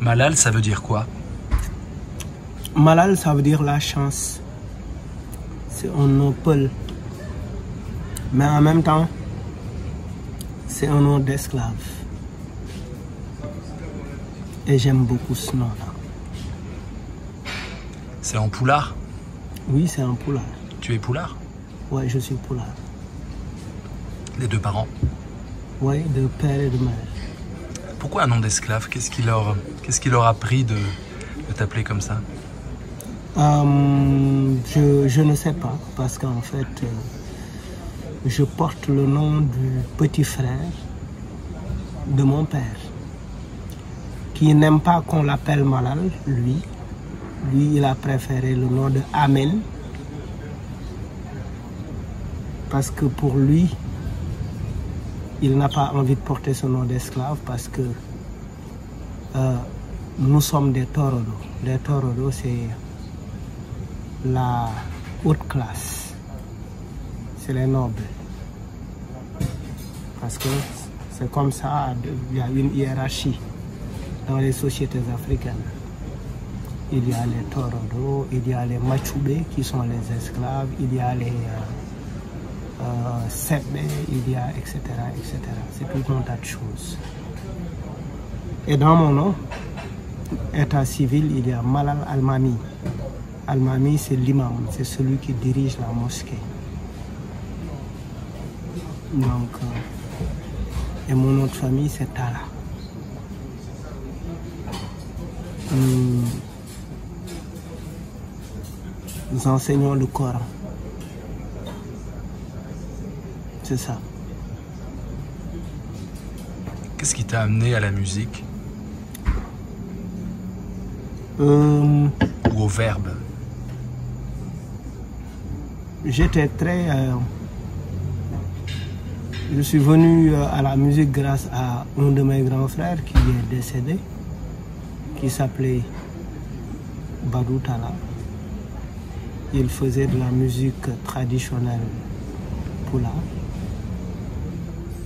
Malal, ça veut dire quoi? Malal, ça veut dire la chance. C'est un nom peul. Mais en même temps, c'est un nom d'esclave. Et j'aime beaucoup ce nom-là. C'est en poulard? Oui, c'est en poulard. Tu es poulard? Oui, je suis poulard. Les deux parents? Oui, de père et de mère. Pourquoi un nom d'esclave? Qu'est-ce qui leur a pris de t'appeler comme ça? Je ne sais pas, parce qu'en fait, je porte le nom du petit frère de mon père, qui n'aime pas qu'on l'appelle Malal, lui. Lui, il a préféré le nom de Amen, parce que pour lui, il n'a pas envie de porter ce nom d'esclave, parce que nous sommes des torodos. Les torodos, c'est la haute classe, c'est les nobles. Parce que c'est comme ça, il y a une hiérarchie dans les sociétés africaines. Il y a les torodos, il y a les machoubés qui sont les esclaves, il y a les sebé, il y a etc. etc. C'est tout un tas de choses. Et dans mon nom, état civil, il y a Malal Almami. Almami, c'est l'imam, c'est celui qui dirige la mosquée. Donc, et mon nom de famille, c'est Tala. Nous enseignons le Coran. C'est ça. Qu'est-ce qui t'a amené à la musique? Ou au verbe? J'étais très... je suis venu à la musique grâce à un de mes grands frères qui est décédé, qui s'appelait Badou Tala. Il faisait de la musique traditionnelle poula.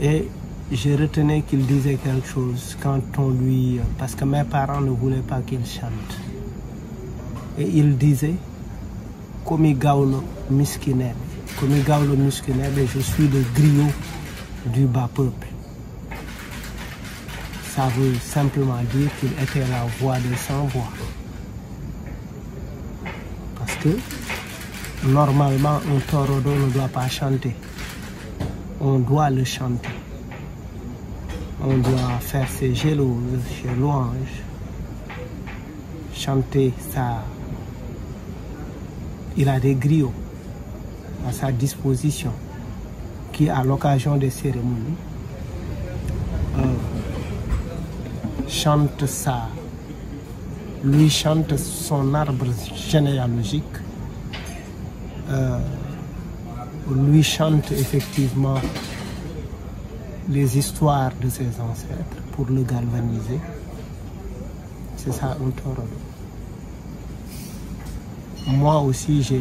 Et je retenais qu'il disait quelque chose quand on lui... Parce que mes parents ne voulaient pas qu'il chante. Et il disait, Komi Gaulo Miskinebe. Komi Gaulo Miskinebe, je suis le griot du bas peuple. Ça veut simplement dire qu'il était la voix des sans-voix. Parce que, normalement, un torodo ne doit pas chanter. On doit le chanter. On doit faire ses louanges, chanter ça. Il a des griots à sa disposition qui, à l'occasion des cérémonies, chante ça. Lui chante son arbre généalogique. Lui chante effectivement les histoires de ses ancêtres pour le galvaniser. C'est ça un torodo. Moi aussi, j'ai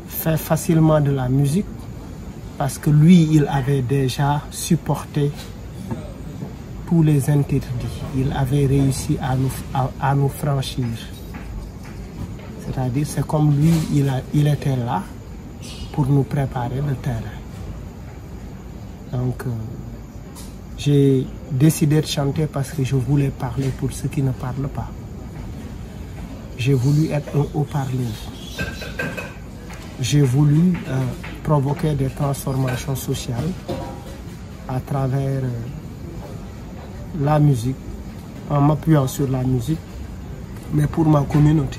fait facilement de la musique parce que lui, il avait déjà supporté tous les interdits. Il avait réussi à nous franchir. C'est-à-dire, c'est comme lui, il était là pour nous préparer le terrain. Donc, j'ai décidé de chanter parce que je voulais parler pour ceux qui ne parlent pas. J'ai voulu être un haut-parleur. J'ai voulu provoquer des transformations sociales à travers la musique, en m'appuyant sur la musique, mais pour ma communauté.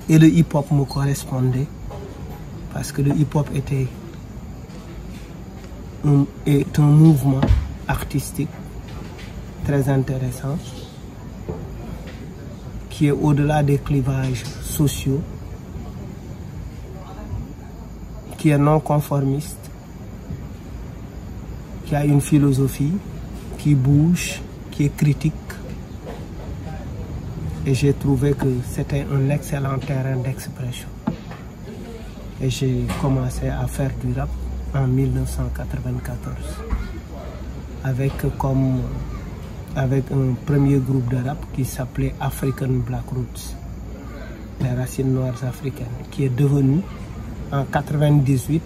Et le hip-hop me correspondait parce que le hip-hop est un mouvement artistique très intéressant qui est au-delà des clivages sociaux, qui est non conformiste, qui a une philosophie, qui bouge, qui est critique. Et j'ai trouvé que c'était un excellent terrain d'expression. Et j'ai commencé à faire du rap en 1994. avec un premier groupe de rap qui s'appelait African Black Roots, les racines noires africaines, qui est devenu en 98,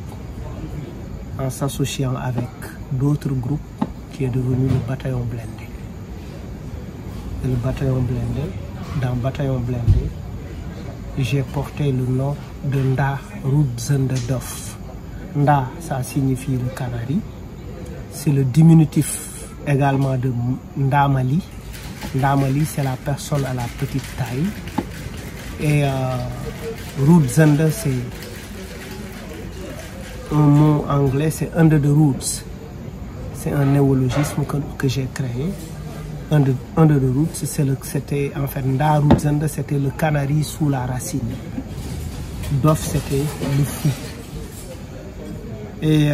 en s'associant avec d'autres groupes, qui est devenu le Bataillon Blindé. Et le Bataillon Blindé, dans Bataillon Blindé, j'ai porté le nom de Nda Rootzende Dof. Nda, ça signifie le canari. C'est le diminutif également de Ndamali. Ndamali, c'est la personne à la petite taille. Et Rootzende, c'est un mot anglais, c'est under the roots. C'est un néologisme que j'ai créé. Under the roots, c'était en fait Nda Rootzende, c'était le canari sous la racine. Dof, c'était le fou. Et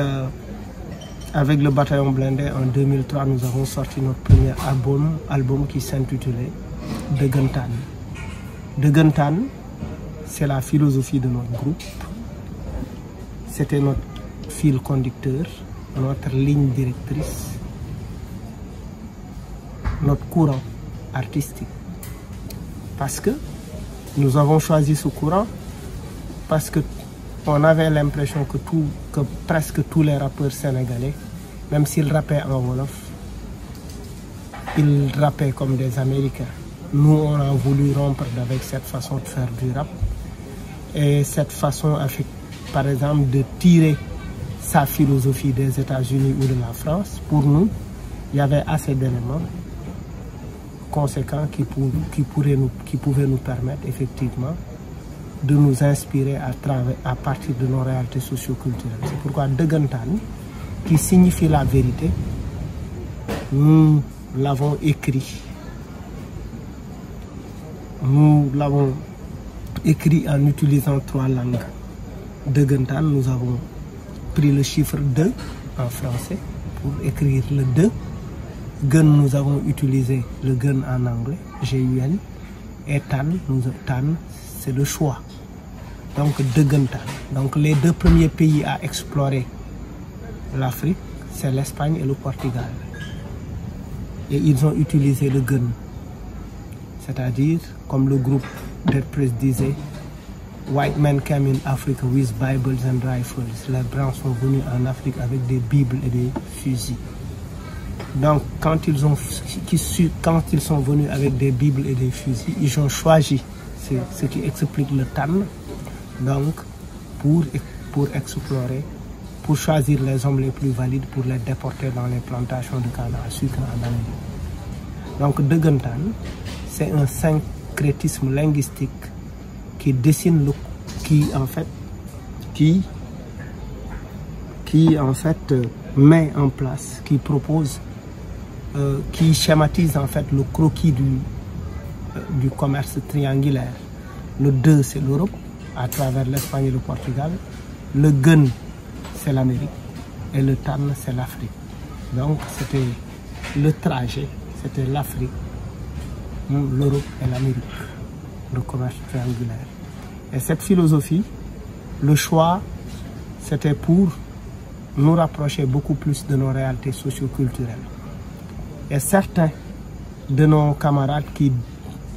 avec le Bataillon Blindé, en 2003, nous avons sorti notre premier album qui s'intitulait Dëggantaan. Dëggantaan, c'est la philosophie de notre groupe. C'était notre fil conducteur, notre ligne directrice, notre courant artistique. Parce que nous avons choisi ce courant parce que on avait l'impression que presque tous les rappeurs sénégalais, même s'ils rappaient en Wolof, ils rappaient comme des Américains. Nous, on a voulu rompre avec cette façon de faire du rap. Et cette façon, par exemple, de tirer sa philosophie des États-Unis ou de la France. Pour nous, il y avait assez d'éléments conséquents qui pouvaient nous permettre effectivement de nous inspirer à partir de nos réalités socio-culturelles. C'est pourquoi Dëggantaan, qui signifie la vérité, nous l'avons écrit. Nous l'avons écrit en utilisant 3 langues. Dëggantaan, nous avons pris le chiffre 2 en français pour écrire le 2. Gun, nous avons utilisé le gun en anglais, G-U-N. Et Tan, c'est le choix. Donc Dëggantaan. Donc les 2 premiers pays à explorer l'Afrique, c'est l'Espagne et le Portugal. Et ils ont utilisé le gun. C'est-à-dire, comme le groupe Dead Press disait, White men came in Africa with Bibles and rifles. Les Blancs sont venus en Afrique avec des Bibles et des fusils. Donc, quand ils sont venus avec des Bibles et des fusils, ils ont choisi, c'est ce qui explique le Tan, donc pour explorer, pour choisir les hommes les plus valides pour les déporter dans les plantations de canne à sucre en Amérique. Donc, Dëggantaan, c'est un syncrétisme linguistique qui dessine qui met en place, qui propose, qui schématise en fait le croquis du commerce triangulaire. Le 2, c'est l'Europe, à travers l'Espagne et le Portugal. Le gun, c'est l'Amérique. Et le Tan, c'est l'Afrique. Donc, c'était le trajet, c'était l'Afrique, l'Europe et l'Amérique, le commerce triangulaire. Et cette philosophie, le choix, c'était pour nous rapprocher beaucoup plus de nos réalités socio-culturelles. Et certains de nos camarades qui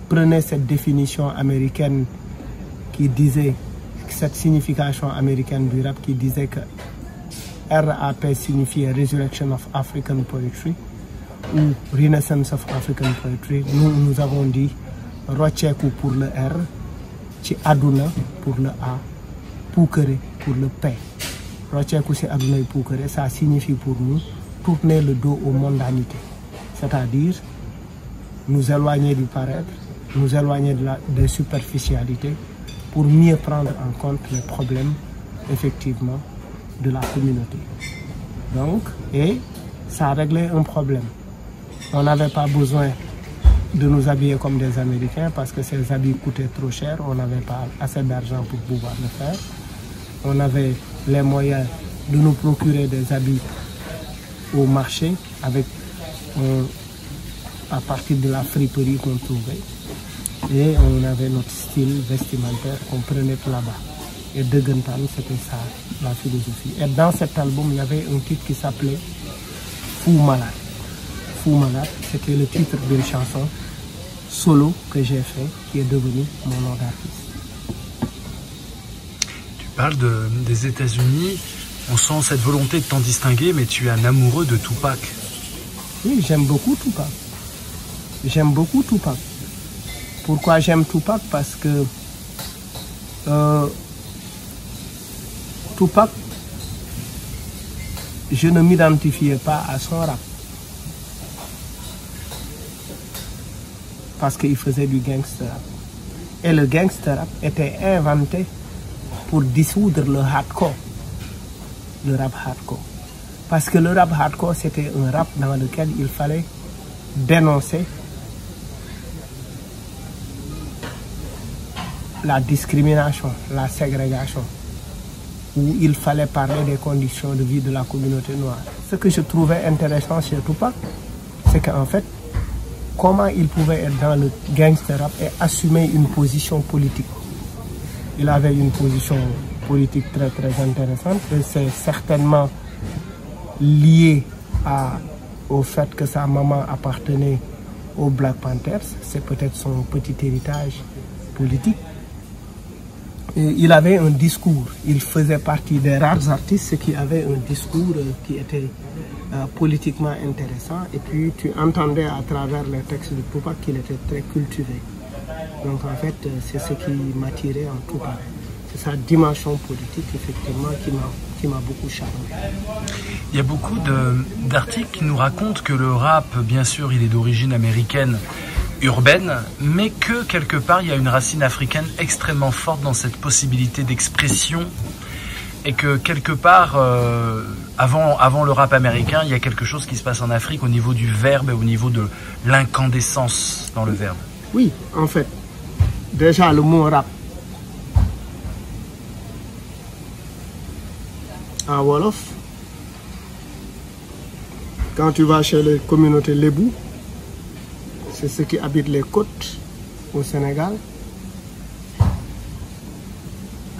prenaient cette définition américaine, qui disait, cette signification américaine du rap, qui disait que RAP signifiait Resurrection of African Poetry ou Renaissance of African Poetry, nous avons dit Rocceeku pour le R, ci Aduna pour le A, Puukare pour le P. Rocceeku ci Aduna et Puukare, ça signifie pour nous tourner le dos aux mondanités, c'est-à-dire nous éloigner du paraître, nous éloigner des superficialités pour mieux prendre en compte les problèmes effectivement de la communauté. Donc, et ça a réglé un problème. On n'avait pas besoin de nous habiller comme des Américains parce que ces habits coûtaient trop cher, on n'avait pas assez d'argent pour pouvoir le faire. On avait les moyens de nous procurer des habits au marché avec à partir de la friperie qu'on trouvait. Et on avait notre style vestimentaire qu'on prenait là-bas. Et Dëggantaan, c'était ça, la philosophie. Et dans cet album, il y avait un titre qui s'appelait Fou Malade. Fou Malade, c'était le titre d'une chanson solo que j'ai fait, qui est devenu mon nom d'artiste. Tu parles des États-Unis, on sent cette volonté de t'en distinguer, mais tu es un amoureux de Tupac. Oui, j'aime beaucoup Tupac. J'aime beaucoup Tupac. Pourquoi j'aime Tupac? Parce que Tupac, je ne m'identifiais pas à son rap. Parce qu'il faisait du gangster rap. Et le gangster rap était inventé pour dissoudre le hardcore. Le rap hardcore. Parce que le rap hardcore, c'était un rap dans lequel il fallait dénoncer la discrimination, la ségrégation, où il fallait parler des conditions de vie de la communauté noire. Ce que je trouvais intéressant chez Tupac, c'est qu'en fait, comment il pouvait être dans le gangster rap et assumer une position politique. Il avait une position politique très très intéressante et c'est certainement lié au fait que sa maman appartenait aux Black Panthers. C'est peut-être son petit héritage politique. Et il avait un discours, il faisait partie des rares artistes qui avaient un discours qui était politiquement intéressant. Et puis tu entendais à travers les textes de Tupac qu'il était très cultivé. Donc en fait, c'est ce qui m'attirait en Tupac. C'est sa dimension politique, effectivement, qui m'a beaucoup charmé. Il y a beaucoup d'articles qui nous racontent que le rap, bien sûr, il est d'origine américaine, urbaine, mais que quelque part il y a une racine africaine extrêmement forte dans cette possibilité d'expression et que quelque part avant le rap américain il y a quelque chose qui se passe en Afrique au niveau du verbe et au niveau de l'incandescence dans le verbe. Oui, en fait, déjà le mot rap en wolof, quand tu vas chez les communautés lébou, c'est ceux qui habitent les côtes au Sénégal.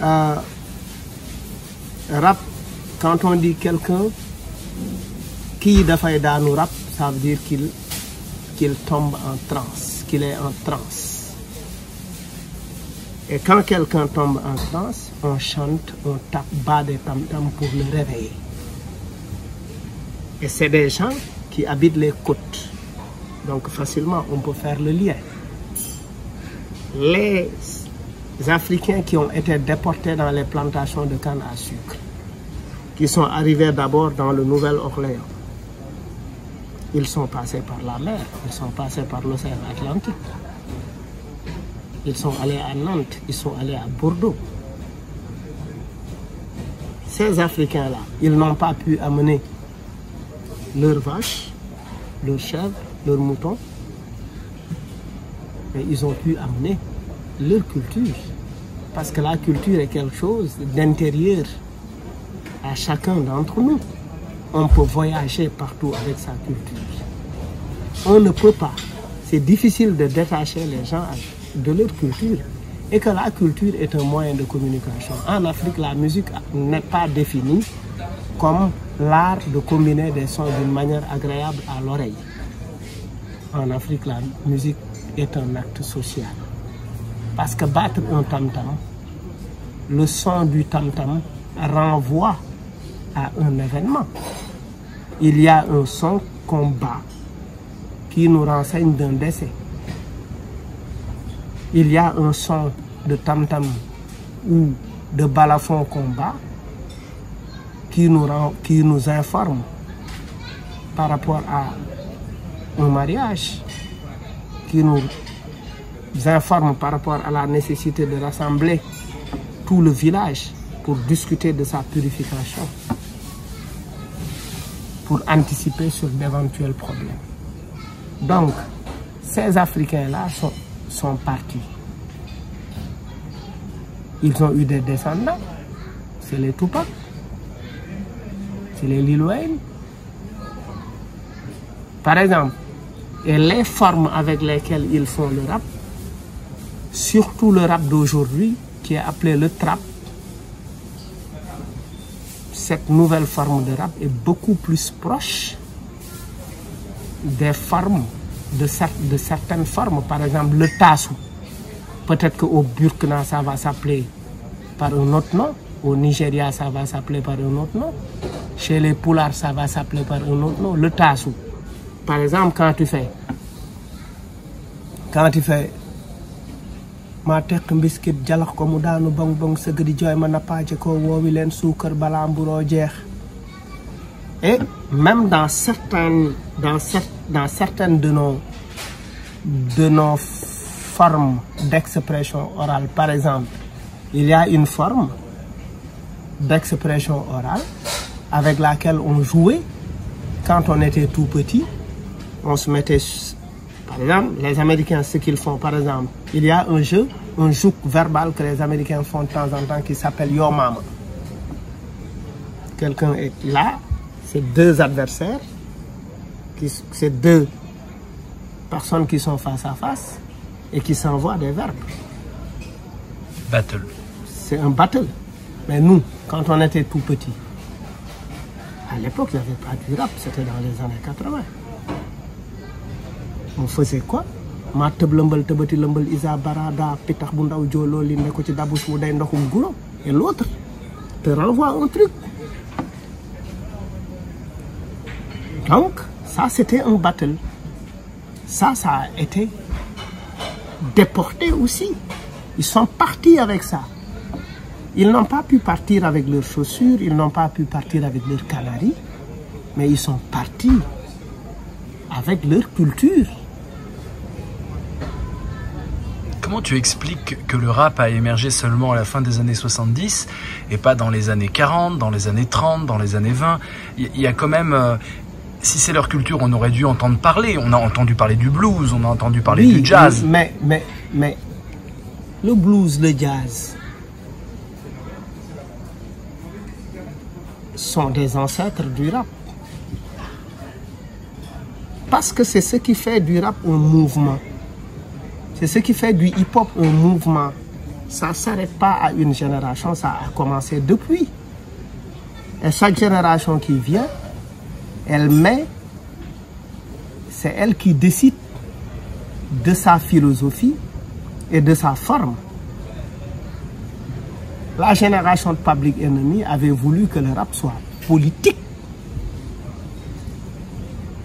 Rap, quand on dit quelqu'un qui dafay daanu rap, ça veut dire qu'il tombe en transe, qu'il est en transe. Et quand quelqu'un tombe en transe, on chante, on tape bas des tam-tams pour le réveiller. Et c'est des gens qui habitent les côtes. Donc facilement, on peut faire le lien. Les Africains qui ont été déportés dans les plantations de canne à sucre, qui sont arrivés d'abord dans le Nouvel-Orléans, ils sont passés par la mer, ils sont passés par l'océan Atlantique, ils sont allés à Nantes, ils sont allés à Bordeaux. Ces Africains-là, ils n'ont pas pu amener leurs vaches, leurs chèvres, leurs moutons, mais ils ont pu amener leur culture. Parce que la culture est quelque chose d'intérieur à chacun d'entre nous. On peut voyager partout avec sa culture. On ne peut pas. C'est difficile de détacher les gens de leur culture. Et que la culture est un moyen de communication. En Afrique, la musique n'est pas définie comme l'art de combiner des sons d'une manière agréable à l'oreille. En Afrique, la musique est un acte social. Parce que battre un tam-tam, le son du tam-tam renvoie à un événement. Il y a un son qu'on bat qui nous renseigne d'un décès. Il y a un son de tam-tam ou de balafon qu'on bat qui nous informe par rapport à un mariage, qui nous informe par rapport à la nécessité de rassembler tout le village pour discuter de sa purification, pour anticiper sur d'éventuels problèmes. Donc, ces Africains-là sont partis. Ils ont eu des descendants, c'est les Tupac, c'est les Lil Wayne. Par exemple, et les formes avec lesquelles ils font le rap, surtout le rap d'aujourd'hui, qui est appelé le trap, cette nouvelle forme de rap est beaucoup plus proche des formes, de certaines formes. Par exemple, le tassou. Peut-être qu'au Burkina, ça va s'appeler par un autre nom. Au Nigeria, ça va s'appeler par un autre nom. Chez les Poulars, ça va s'appeler par un autre nom. Le tassou. Par exemple, quand tu fais ma tek biscuit jalax ko mu daanu bong bong seug di joy ma napaaje ko woowi len suukar bala mburo jeex. Et même dans certaines de nos formes d'expression orale, par exemple, il y a une forme d'expression orale avec laquelle on jouait quand on était tout petit. On se mettait, par exemple, les Américains, ce qu'ils font, par exemple, il y a un jeu, un jouk verbal que les Américains font de temps en temps qui s'appelle Yo Mama. Quelqu'un est là, c'est deux adversaires, c'est deux personnes qui sont face à face et qui s'envoient des verbes. Battle. C'est un battle. Mais nous, quand on était tout petit, à l'époque, il n'y avait pas du rap, c'était dans les années 80. On faisait quoi? Ma teub lëmbal tëbati lëmbal isa barada pitax bu ndaw jooloo li ne ko ci dabus mu day ndoxum guro. Et l'autre te renvoie un truc. Donc, ça c'était un battle. Ça a été déporté aussi. Ils sont partis avec ça. Ils n'ont pas pu partir avec leurs chaussures, ils n'ont pas pu partir avec leurs canaris, mais ils sont partis avec leur culture. Comment tu expliques que le rap a émergé seulement à la fin des années 70 et pas dans les années 40, dans les années 30, dans les années 20? Il y a quand même... si c'est leur culture, on aurait dû entendre parler. On a entendu parler du blues, on a entendu parler du jazz. Mais le blues, le jazz sont des ancêtres du rap. Parce que c'est ce qui fait du rap un mouvement. C'est ce qui fait du hip-hop un mouvement. Ça ne s'arrête pas à une génération, ça a commencé depuis. Et chaque génération qui vient, c'est elle qui décide de sa philosophie et de sa forme. La génération de Public Enemy avait voulu que le rap soit politique.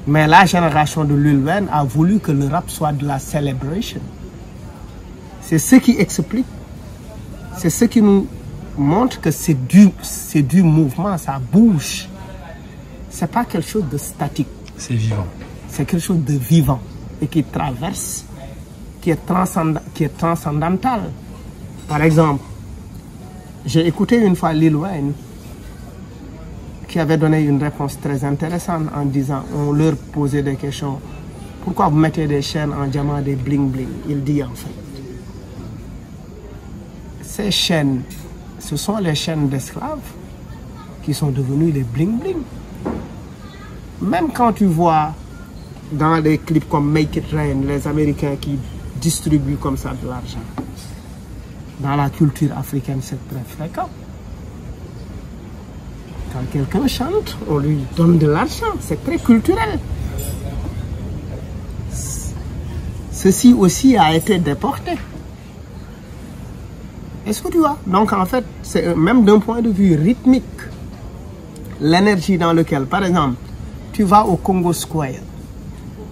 Mais la génération de Lil Wayne a voulu que le rap soit de la celebration. C'est ce qui explique, c'est ce qui nous montre que c'est du mouvement, ça bouge. C'est pas quelque chose de statique. C'est vivant. C'est quelque chose de vivant et qui traverse, qui est transcendantal. Par exemple, j'ai écouté une fois Lil Wayne qui avait donné une réponse très intéressante en disant, on leur posait des questions. Pourquoi vous mettez des chaînes en diamant, des bling bling? Il dit en fait, ces chaînes, ce sont les chaînes d'esclaves qui sont devenues des bling bling. Même quand tu vois dans des clips comme Make It Rain, les Américains qui distribuent comme ça de l'argent, dans la culture africaine, c'est très fréquent. Quand quelqu'un chante, on lui donne de l'argent, c'est très culturel. Ceci aussi a été déporté. Est-ce que tu vois? Donc en fait, c'est même d'un point de vue rythmique, l'énergie dans laquelle, par exemple, tu vas au Congo Square,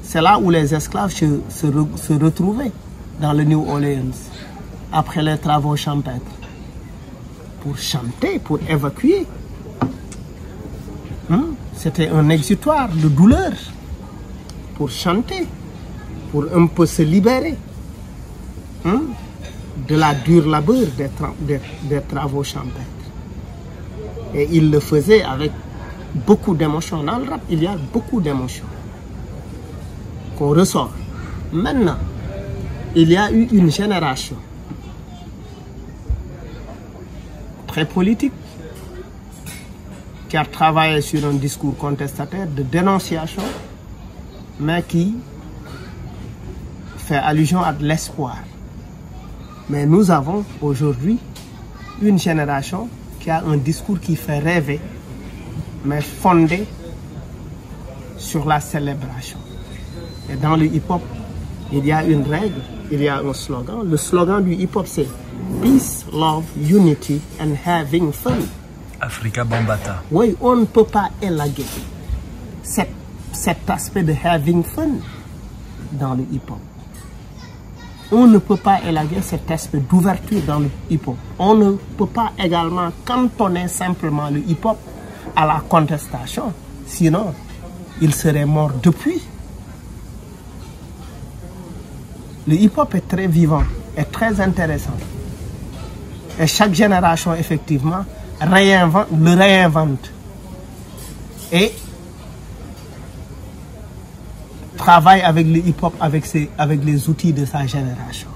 c'est là où les esclaves se retrouvaient, dans le New Orleans, après les travaux champêtres, pour chanter, pour évacuer. C'était un exutoire de douleur, pour chanter, pour un peu se libérer de la dure labeur des travaux champêtres. Et il le faisait avec beaucoup d'émotions. Dans le rap, il y a beaucoup d'émotions qu'on ressort. Maintenant, il y a eu une génération très politique qui a travaillé sur un discours contestataire de dénonciation, mais qui fait allusion à de l'espoir. Mais nous avons aujourd'hui une génération qui a un discours qui fait rêver, mais fondé sur la célébration. Et dans le hip-hop, il y a une règle, il y a un slogan. Le slogan du hip-hop, c'est Peace, Love, Unity and Having Fun. Africa Bambaataa. Oui, on ne peut pas élaguer cet aspect de having fun dans le hip-hop. On ne peut pas élaguer cet aspect d'ouverture dans le hip-hop. On ne peut pas également cantonner simplement le hip-hop à la contestation. Sinon, il serait mort depuis. Le hip-hop est très vivant et très intéressant. Et chaque génération, effectivement, le réinvente. Et travaille avec le hip-hop, avec les outils de sa génération.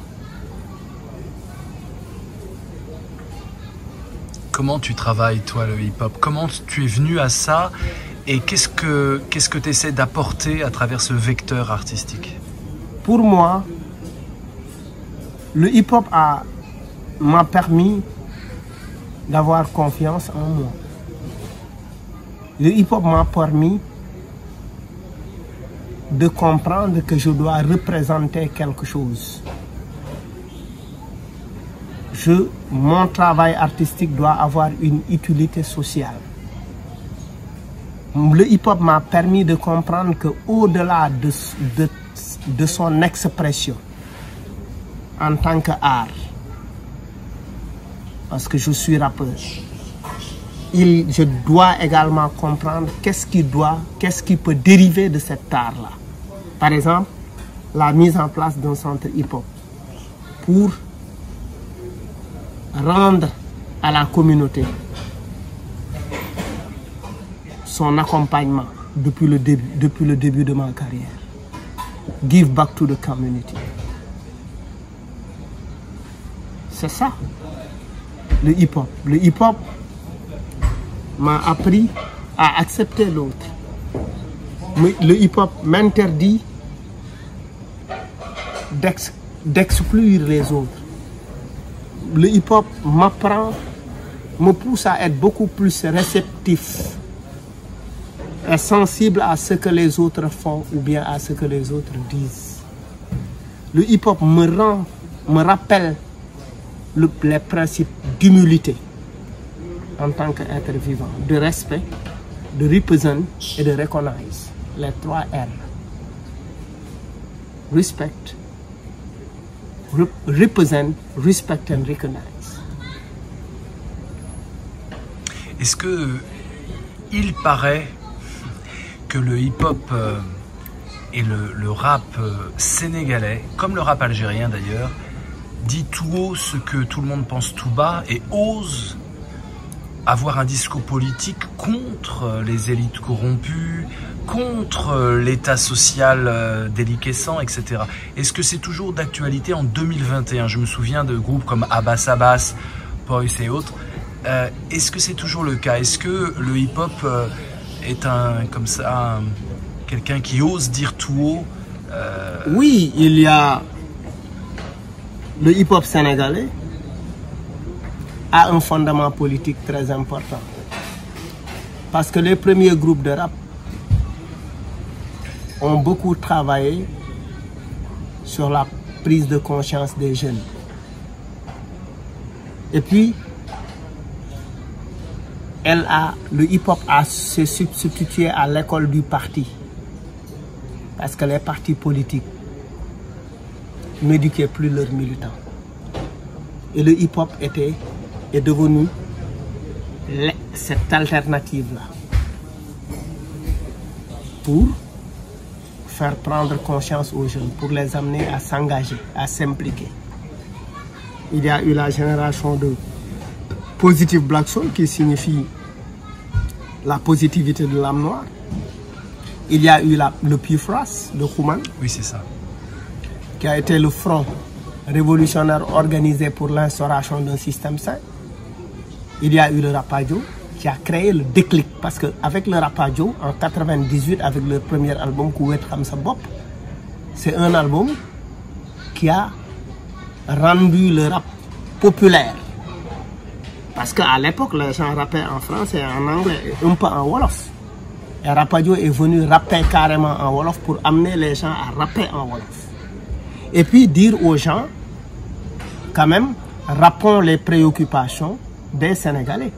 Comment tu travailles, toi, le hip-hop? Comment tu es venu à ça? Et qu'est-ce que tu essaies d'apporter à travers ce vecteur artistique? Pour moi, le hip-hop m'a permis d'avoir confiance en moi. Le hip-hop m'a permis de comprendre que je dois représenter quelque chose. Mon travail artistique doit avoir une utilité sociale. Le hip-hop m'a permis de comprendre qu'au-delà de son expression en tant qu'art, parce que je suis rappeur, je dois également comprendre qu'est-ce qui peut dériver de cet art-là. Par exemple, la mise en place d'un centre hip-hop pour rendre à la communauté son accompagnement depuis le début de ma carrière. Give back to the community. C'est ça, le hip-hop. Le hip-hop m'a appris à accepter l'autre. Le hip-hop m'interdit d'exclure les autres. Le hip-hop me pousse à être beaucoup plus réceptif et sensible à ce que les autres font ou bien à ce que les autres disent. Le hip-hop me rappelle les principes d'humilité en tant qu'être vivant, de respect, de represent et de recognize. Les 3 R. Respect, represent, respect and recognize. Est-ce que il paraît que le hip-hop et le rap sénégalais, comme le rap algérien d'ailleurs, dit tout haut ce que tout le monde pense tout bas et ose avoir un discours politique contre les élites corrompues, contre l'état social déliquescent, etc. Est-ce que c'est toujours d'actualité en 2021? Je me souviens de groupes comme Abbas Abbas, Poise et autres. Est-ce que c'est toujours le cas? Est-ce que le hip-hop est quelqu'un qui ose dire tout haut Oui, il y a le hip-hop sénégalais a un fondement politique très important. Parce que les premiers groupes de rap ont beaucoup travaillé sur la prise de conscience des jeunes. Et puis, le hip-hop a se substitué à l'école du parti. Parce que les partis politiques n'éduquaient plus leurs militants. Et le hip-hop est devenu cette alternative-là pour faire prendre conscience aux jeunes, pour les amener à s'engager, à s'impliquer. Il y a eu la génération de Positive Black Soul qui signifie la positivité de l'âme noire. Il y a eu le Pifras de Kouman. Oui, c'est ça. Qui a été le front révolutionnaire organisé pour l'instauration d'un système sain. Il y a eu le Rapadio qui a créé le déclic. Parce qu'avec le Rapadio, en 1998, avec leur premier album, Kouet Kamsa Bop, c'est un album qui a rendu le rap populaire. Parce qu'à l'époque, les gens rappaient en français, en anglais et un peu en wolof. Et Rapadio est venu rapper carrément en Wolof pour amener les gens à rapper en Wolof. Et puis dire aux gens, quand même, rappons les préoccupations des Sénégalais.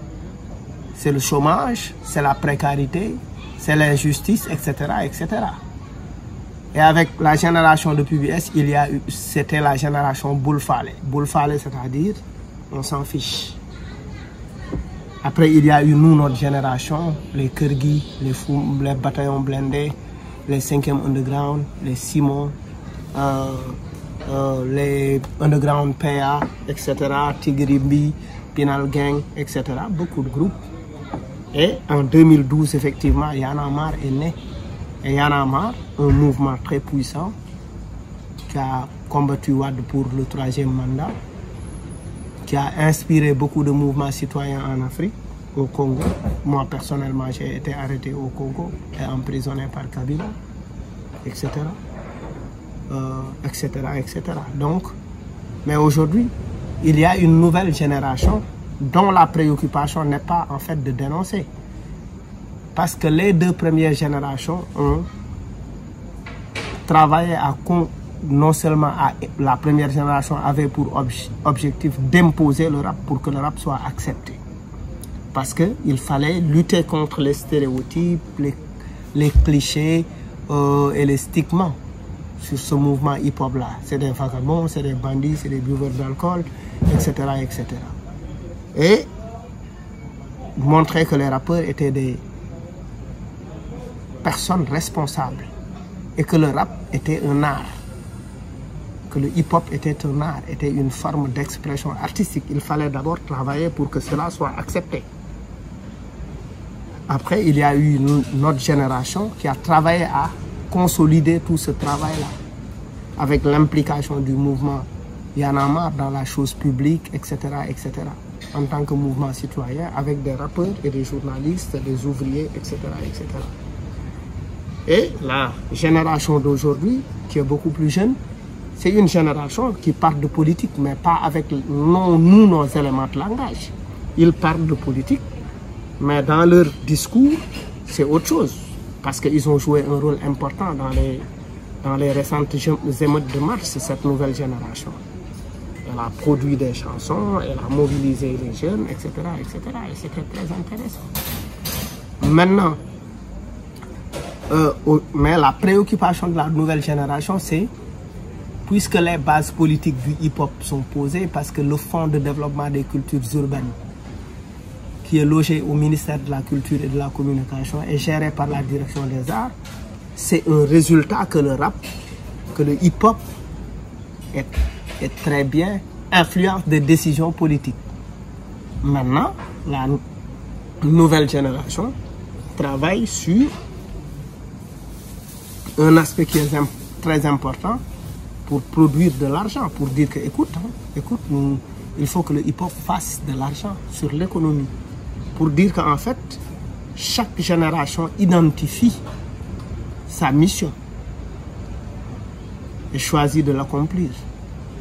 C'est le chômage, c'est la précarité, c'est l'injustice, etc., etc. Et avec la génération de PBS, c'était la génération Boulfale. Boulfale, c'est-à-dire, on s'en fiche. Après, il y a eu nous, notre génération, les Kirgui, les bataillons blindés, les 5e Underground, les Simon, les Underground PA, etc., Tigribi, Pinal Gang, etc. Beaucoup de groupes. Et en 2012, effectivement, Y'en a marre est né. Et Y'en a marre, un mouvement très puissant qui a combattu Wade pour le 3e mandat, qui a inspiré beaucoup de mouvements citoyens en Afrique, au Congo. Moi, personnellement, j'ai été arrêté au Congo et emprisonné par Kabila, etc. Etc., etc. Donc, mais aujourd'hui, il y a une nouvelle génération dont la préoccupation n'est pas en fait de dénoncer. Parce que les 2 premières générations ont travaillé non seulement la première génération avait pour objectif d'imposer le rap pour que le rap soit accepté. Parce qu'il fallait lutter contre les stéréotypes, les clichés et les stigmas sur ce mouvement hip-hop là. C'est des vagabonds, c'est des bandits, c'est des buveurs d'alcool, etc., etc. Et montrer que les rappeurs étaient des personnes responsables et que le rap était un art, que le hip-hop était un art, était une forme d'expression artistique. Il fallait d'abord travailler pour que cela soit accepté. Après, il y a eu notre génération qui a travaillé à consolider tout ce travail-là avec l'implication du mouvement Y'en a marre dans la chose publique, etc., etc. En tant que mouvement citoyen, avec des rappeurs et des journalistes, des ouvriers, etc., etc. Et la génération d'aujourd'hui, qui est beaucoup plus jeune, c'est une génération qui parle de politique, mais pas avec nos éléments de langage. Ils parlent de politique, mais dans leur discours, c'est autre chose. Parce qu'ils ont joué un rôle important dans les récentes émeutes de mars, cette nouvelle génération. Elle a produit des chansons, elle a mobilisé les jeunes, etc., etc. Et c'était très intéressant. Maintenant, mais la préoccupation de la nouvelle génération, c'est, puisque les bases politiques du hip-hop sont posées, parce que le Fonds de développement des cultures urbaines, qui est logé au ministère de la Culture et de la Communication, est géré par la Direction des Arts, c'est un résultat que le rap, que le hip-hop est très bien influence des décisions politiques. Maintenant, la nouvelle génération travaille sur un aspect qui est très important pour produire de l'argent, pour dire que, écoute, il faut que le hip-hop fasse de l'argent sur l'économie. Pour dire qu'en fait, chaque génération identifie sa mission et choisit de l'accomplir.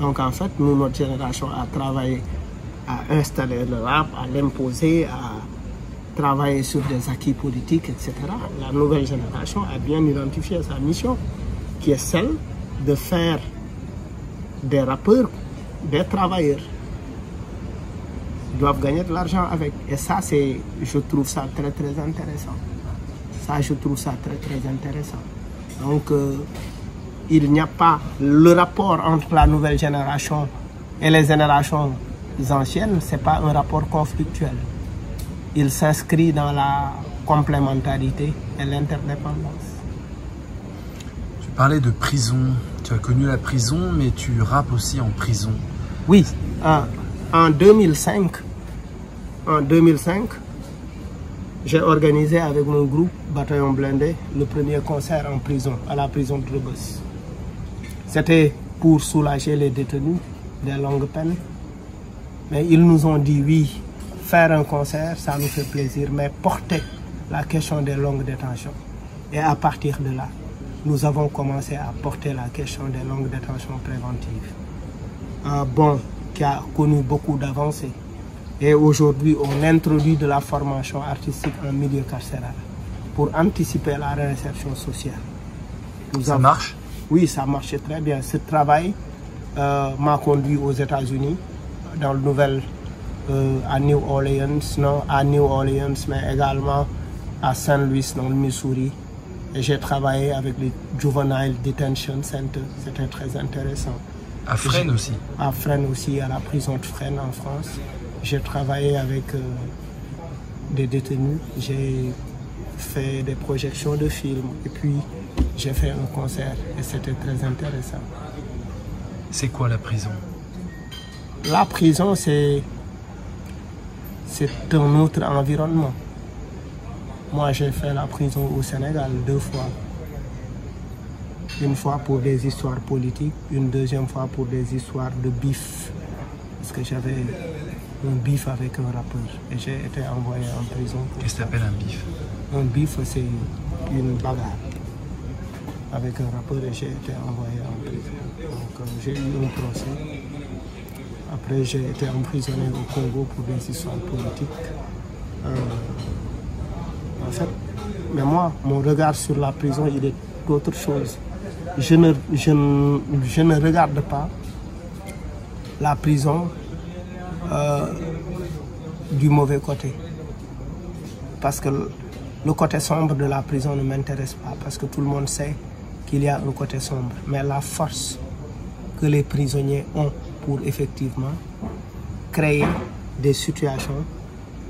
Donc en fait, nous, notre génération a travaillé à installer le rap, à l'imposer, à travailler sur des acquis politiques, etc. La nouvelle génération a bien identifié sa mission, qui est celle de faire des rappeurs des travailleurs. Ils doivent gagner de l'argent avec. Et ça, je trouve ça très, très intéressant. Ça, je trouve ça très, très intéressant. Donc, il n'y a pas le rapport entre la nouvelle génération et les générations anciennes, ce n'est pas un rapport conflictuel. Il s'inscrit dans la complémentarité et l'interdépendance. Tu parlais de prison. Tu as connu la prison, mais tu rappes aussi en prison. Oui. En 2005, j'ai organisé avec mon groupe Bataillon Blindé le premier concert en prison, à la prison de Rebeuss. C'était pour soulager les détenus des longues peines. Mais ils nous ont dit oui, faire un concert, ça nous fait plaisir, mais porter la question des longues détentions. Et à partir de là, nous avons commencé à porter la question des longues détentions préventives. Qui a connu beaucoup d'avancées. Et aujourd'hui, on introduit de la formation artistique en milieu carcéral. pour anticiper la réinsertion sociale. Ça marche? Oui, ça marchait très bien. Ce travail m'a conduit aux États-Unis, dans le nouvel, à New Orleans, mais également à Saint Louis, dans le Missouri. Et j'ai travaillé avec le Juvenile Detention Center, c'était très intéressant. À Fresnes aussi? À Fresnes aussi, à la prison de Fresnes en France. J'ai travaillé avec des détenus, j'ai fait des projections de films et puis j'ai fait un concert et c'était très intéressant. C'est quoi la prison? La prison, c'est un autre environnement. Moi, j'ai fait la prison au Sénégal 2 fois. Une fois pour des histoires politiques, une deuxième fois pour des histoires de bif. Parce que j'avais un bif avec un rappeur et j'ai été envoyé en prison. Qu'est-ce que tu appelles un bif? Un bif, c'est une bagarre avec un rappeur et j'ai été envoyé en prison. Donc j'ai eu un procès. Après, j'ai été emprisonné au Congo pour des histoires politiques. En fait, mais moi, mon regard sur la prison, il est autre chose. Je ne regarde pas la prison du mauvais côté. Parce que le côté sombre de la prison ne m'intéresse pas, parce que tout le monde sait qu'il y a un côté sombre. Mais la force que les prisonniers ont pour effectivement créer des situations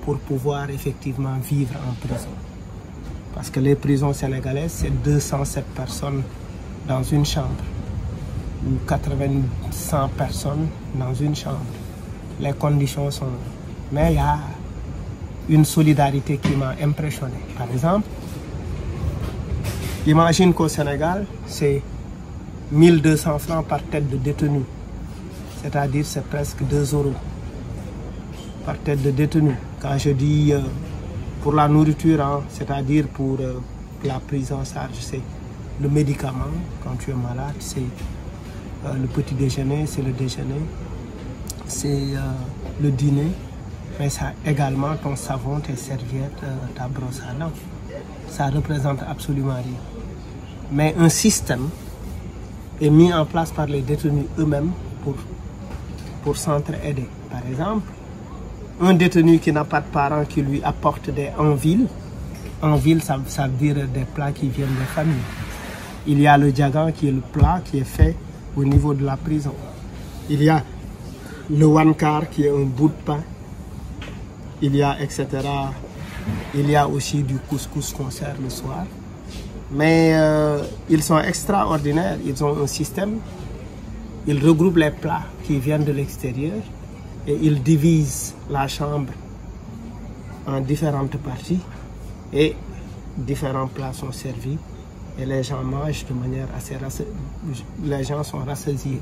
pour pouvoir effectivement vivre en prison. Parce que les prisons sénégalaises, c'est 207 personnes dans une chambre, ou 100 personnes dans une chambre. Les conditions sont... Mais il y a une solidarité qui m'a impressionné. Par exemple, imagine qu'au Sénégal, c'est 1200 francs par tête de détenu. C'est-à-dire c'est presque 2 € par tête de détenu. Quand je dis pour la nourriture, hein, c'est-à-dire pour la prise en charge, c'est le médicament, quand tu es malade, c'est le petit déjeuner, c'est le déjeuner, c'est le dîner, mais ça également ton savon, tes serviettes, ta brosse à dents. Ça représente absolument rien. Mais un système est mis en place par les détenus eux-mêmes pour s'entraider. Par exemple, un détenu qui n'a pas de parents qui lui apportent des enviles, ça veut dire des plats qui viennent des familles. Il y a le djagan qui est le plat qui est fait au niveau de la prison. Il y a le wankar qui est un bout de pain. Il y a etc. Il y a aussi du couscous qu'on sert le soir. Mais ils sont extraordinaires. Ils ont un système. Ils regroupent les plats qui viennent de l'extérieur et ils divisent la chambre en différentes parties et différents plats sont servis et les gens mangent de manière assez les gens sont rassasiés.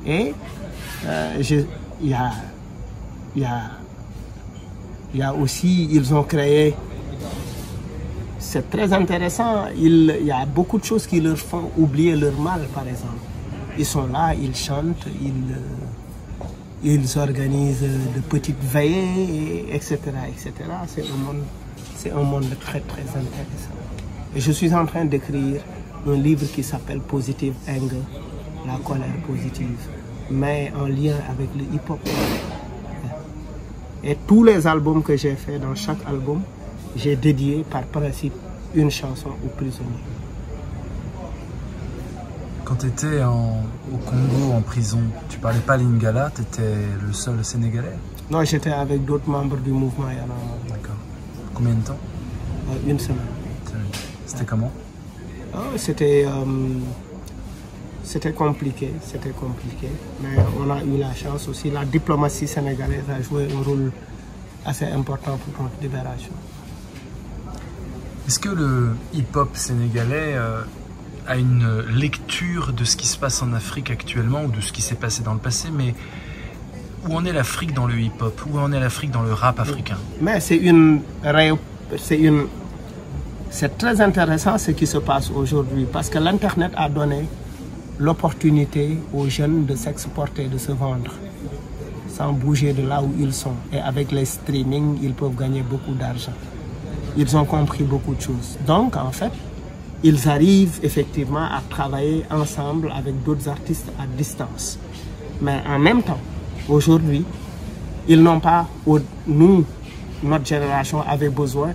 Et il y a aussi, ils ont créé, c'est très intéressant, il y a beaucoup de choses qui leur font oublier leur mal, par exemple. Ils sont là, ils chantent, ils organisent de petites veillées, etc. C'est un monde très très intéressant. Et je suis en train d'écrire un livre qui s'appelle Positive Anger, la colère positive, mais en lien avec le hip-hop. Et tous les albums que j'ai fait, dans chaque album, j'ai dédié par principe une chanson aux prisonniers. Quand tu étais au Congo, en prison, tu parlais pas lingala, tu étais le seul Sénégalais? Non, j'étais avec d'autres membres du mouvement Y'en a marre. D'accord. Combien de temps? Une semaine. C'était comment? C'était compliqué, mais on a eu la chance aussi. La diplomatie sénégalaise a joué un rôle assez important pour notre libération. Est-ce que le hip-hop sénégalais a une lecture de ce qui se passe en Afrique actuellement ou de ce qui s'est passé dans le passé, mais où en est l'Afrique dans le hip-hop? Où en est l'Afrique dans le rap africain? Mais c'est très intéressant ce qui se passe aujourd'hui parce que l'Internet a donné l'opportunité aux jeunes de s'exporter, de se vendre sans bouger de là où ils sont. Et avec les streamings, ils peuvent gagner beaucoup d'argent. Ils ont compris beaucoup de choses. Donc, en fait, ils arrivent effectivement à travailler ensemble avec d'autres artistes à distance. Mais en même temps, aujourd'hui, ils n'ont pas, nous, notre génération avait besoin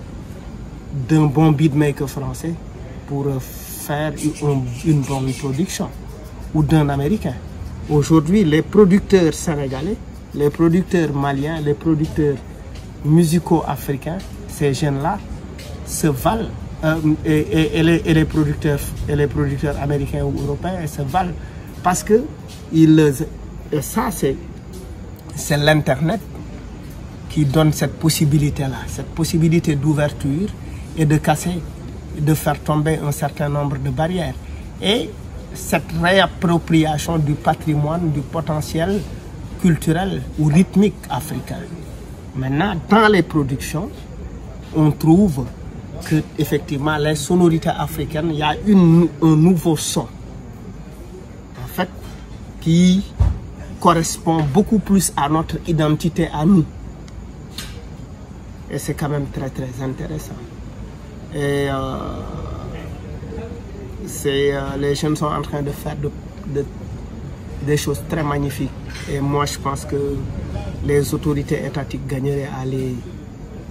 d'un bon beatmaker français pour faire une bonne production, ou d'un Américain. Aujourd'hui, les producteurs sénégalais, les producteurs maliens, les producteurs musicaux africains, ces jeunes-là se valent, et les producteurs américains ou européens se valent, parce que et ça, c'est l'Internet qui donne cette possibilité-là, cette possibilité d'ouverture et de casser, de faire tomber un certain nombre de barrières. Et cette réappropriation du patrimoine, du potentiel culturel ou rythmique africain. Maintenant, dans les productions, on trouve que effectivement les sonorités africaines, il y a un nouveau son, en fait, qui correspond beaucoup plus à notre identité à nous. Et c'est quand même très très intéressant. Et les jeunes sont en train de faire des choses très magnifiques. Et moi je pense que les autorités étatiques gagneraient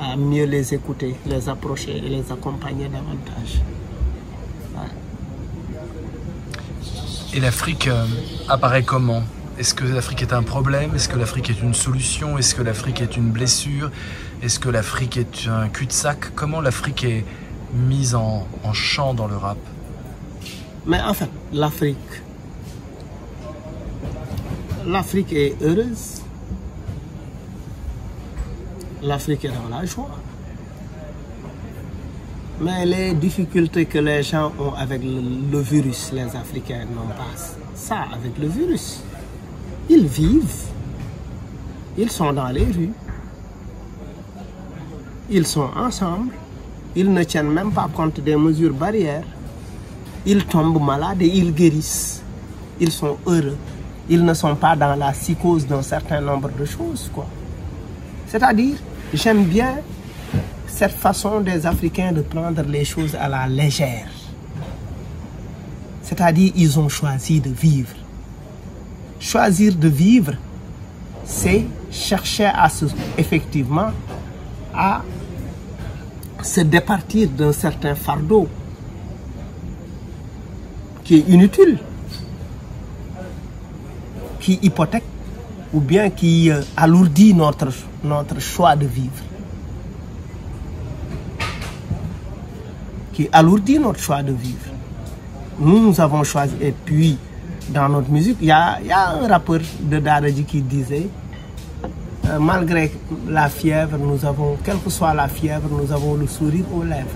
à mieux les écouter, les approcher et les accompagner davantage. Ouais. Et l'Afrique apparaît comment? Est-ce que l'Afrique est un problème? Est-ce que l'Afrique est une solution? Est-ce que l'Afrique est une blessure? Est-ce que l'Afrique est un cul-de-sac? Comment l'Afrique est mise en chant dans le rap? Mais en fait, l'Afrique est heureuse. L'Afrique est dans la joie. Mais les difficultés que les gens ont avec le virus, les Africains n'ont pas ça avec le virus. Ils vivent, ils sont dans les rues, ils sont ensemble, ils ne tiennent même pas compte des mesures barrières, ils tombent malades et ils guérissent, ils sont heureux, ils ne sont pas dans la psychose d'un certain nombre de choses, quoi. C'est-à-dire, j'aime bien cette façon des Africains de prendre les choses à la légère. C'est-à-dire, ils ont choisi de vivre. Choisir de vivre, c'est chercher effectivement à se départir d'un certain fardeau qui est inutile, qui hypothèque ou bien qui alourdit notre choix de vivre. Qui alourdit notre choix de vivre. Nous avons choisi, et puis dans notre musique, il y a un rappeur de Daradji qui disait malgré la fièvre, nous avons, quelle que soit la fièvre, nous avons le sourire aux lèvres.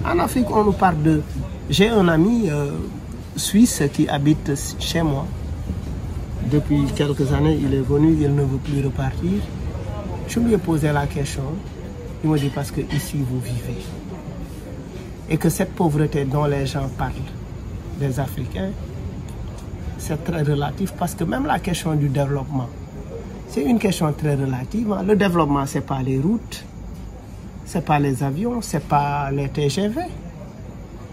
En Afrique, on nous parle de... J'ai un ami suisse qui habite chez moi. Depuis quelques années, il est venu, il ne veut plus repartir. Je lui ai posé la question. Il m'a dit parce que ici vous vivez. Et que cette pauvreté dont les gens parlent, des Africains, c'est très relatif parce que même la question du développement, c'est une question très relative. Le développement, ce n'est pas les routes, ce n'est pas les avions, ce n'est pas les TGV.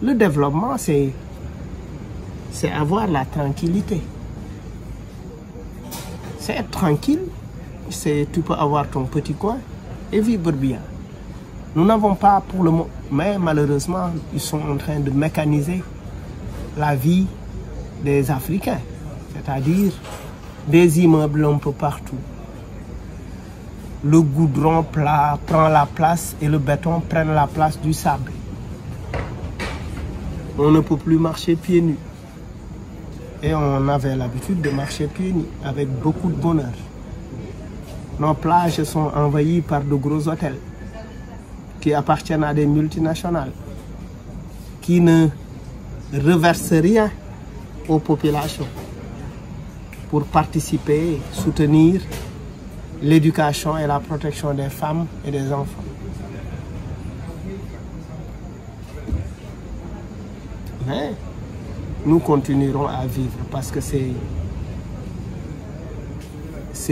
Le développement, c'est avoir la tranquillité. C'est être tranquille, tu peux avoir ton petit coin et vivre bien. Nous n'avons pas pour le moment, mais malheureusement, ils sont en train de mécaniser la vie des Africains, c'est-à-dire des immeubles un peu partout. Le goudron plat prend la place et le béton prend la place du sable. On ne peut plus marcher pieds nus. Et on avait l'habitude de marcher pieds nus avec beaucoup de bonheur. Nos plages sont envahies par de gros hôtels qui appartiennent à des multinationales, qui ne reversent rien aux populations pour participer, soutenir l'éducation et la protection des femmes et des enfants. Mais nous continuerons à vivre parce que c'est